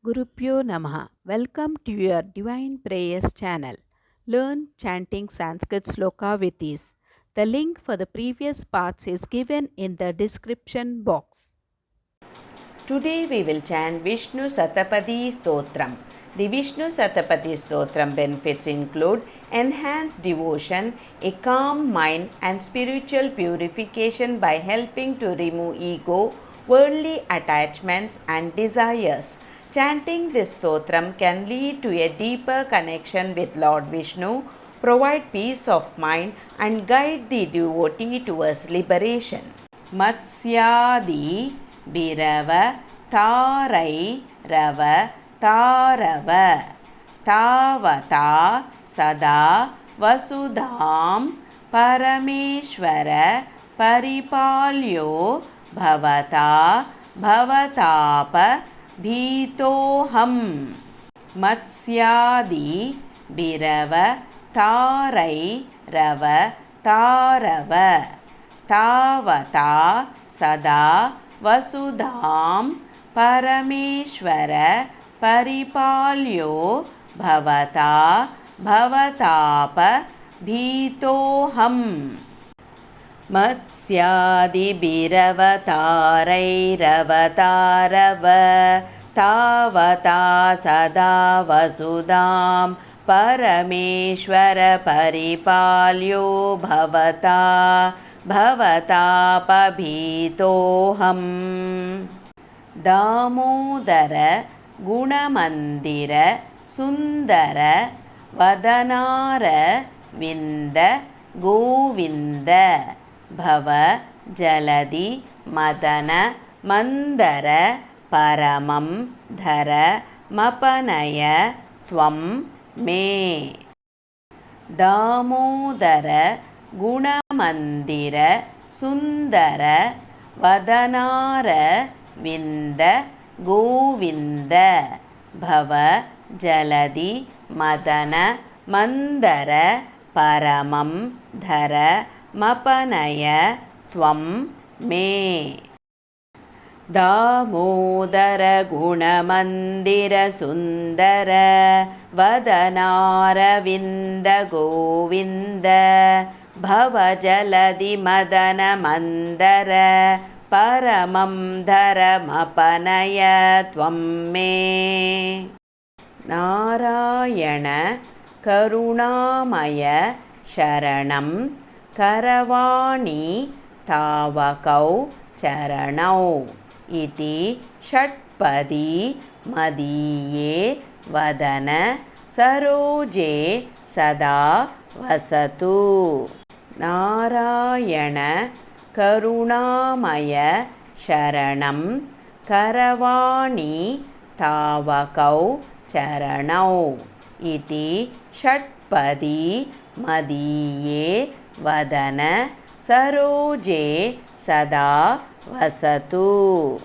Gurupyo Namaha. Welcome to your Divine Prayers channel. Learn chanting Sanskrit sloka with ease. The link for the previous parts is given in the description box. Today we will chant Vishnu Satapadi Stotram. The Vishnu Satapadi Stotram benefits include enhanced devotion, a calm mind, and spiritual purification by helping to remove ego, worldly attachments, and desires. Chanting this stotram can lead to a deeper connection with Lord Vishnu, provide peace of mind, and guide the devotee towards liberation. Matsyadi Birava Tarai Rava Tarava Tavata Sada Vasudham Parameshwara Paripalyo Bhavata Bhavatapa Bhitoham Matsyadi Birava Tarai Rava Tarava Tavata Sada Vasudham Parameshwara Paripalyo Bhavata Bhavatapa Bhitoham Matsyadibiravatarairavataravā Tavata Sada Vasudham Parameshwara Paripalyo Bhavata Bhavatapabhitoham Damodara Gunamandira Sundara Vadanara Vinda Govinda Bhava Jaladi Madana Mandara Paramam Dhara Mapanaya Tvam Me Damodara Gunamandira Sundara Vadanara Vinda Govinda Bhava Jaladi Madana Mandara Paramam Dhara Mapanaya Tvam Me Damodara Gunamandira Sundara Vadanara Vinda Govinda Bhava Jaladi Madana Mandara Paramam Dhara Mapanaya Tvam Me Narayana Karunamaya Sharanam Karavani Tavakau Charanau Iti Shatpadi Madiye Vadana Saroje Sada Vasatu Narayana Karunamaya Sharanam Karavani Tavakau Charanau Iti Shatpadi Madiye Vadana Saroje Sada Vasatu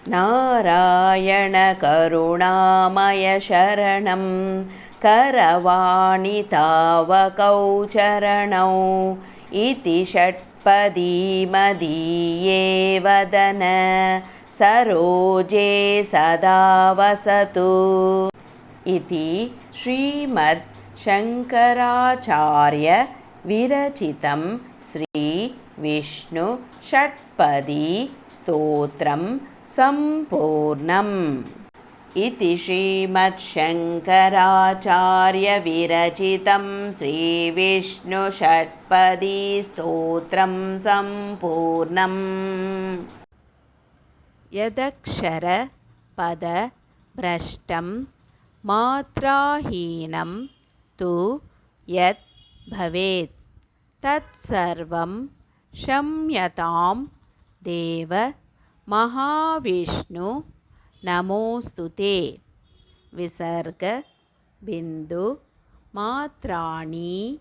Narayana Karunamaya Sharanam Karavani Tavakau Charanau Iti Shatpadi Madiye Vadana Saroje Sada Vasatu Iti Srimad Shankaracharya Virachitam Sri Vishnu Shatpadi Stotram Sampurnam Iti Srimad Shankaracharya Virachitam Sri Vishnu Shatpadi Stotram Sampurnam Yadakshara Pada Brashtam Matrahinam Tu Yat Bhavet Tat Sarvam Shamyatam Deva Mahavishnu Namostute Visarga Bindu Matrani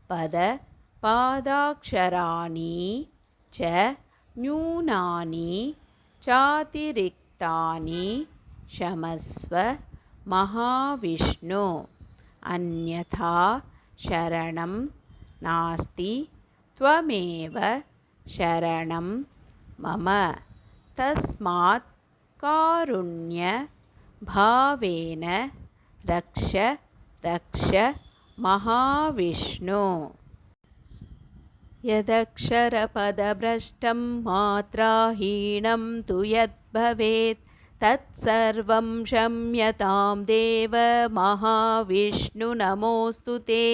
Pada Padaksharani Cha Nyunani Chatiriktani Shamasva Mahavishnu Anyatha Sharanam Nasti Tvameva Sharanam Mama Tasmat Karunya भावेन रक्ष रक्ष महाविष्णु यदक्षरपदभ्रष्टं मात्राहीनं तु यद्भवेत् तत्सर्वं क्षम्यतां देव महाविष्णु नमोऽस्तु ते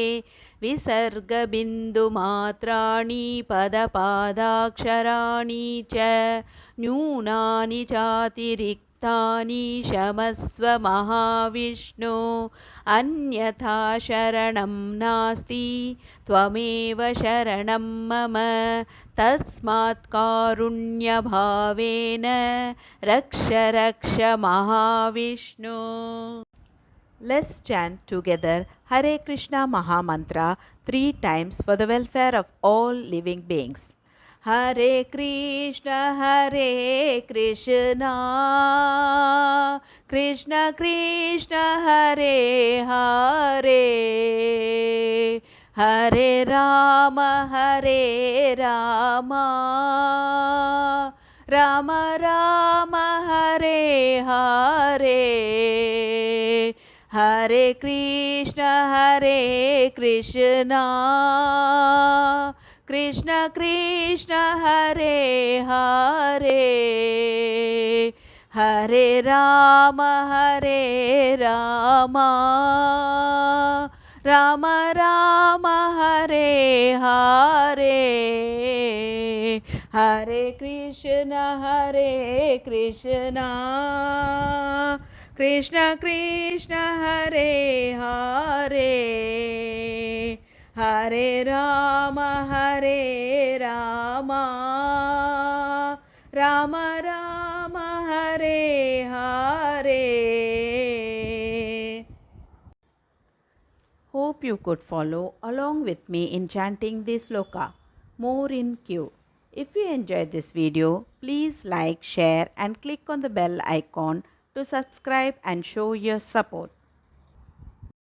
विसर्गबिन्दुमात्राणि पदपादाक्षराणि च न्यूनानि चातिरिक्तानि क्षमस्व महाविष्णु अन्यथा शरणं नास्ति त्वमेव शरणं मम तस्मात् कारुण्यभावेन रक्ष रक्ष Mahavishnu. Let's chant together Hare Krishna Mahamantra 3 times for the welfare of all living beings. Hare Krishna Krishna Krishna Hare Hare Hare Rama Rama Rama Hare Hare Hare Krishna Krishna Krishna Hare Hare Hare Rama Rama Rama Hare Hare Hare Krishna Krishna Krishna Hare Hare Hare Rama Rama Rama Hare Hare. Hope you could follow along with me in chanting this sloka. More in queue. If you enjoyed this video, please like, share and click on the bell icon to subscribe and show your support.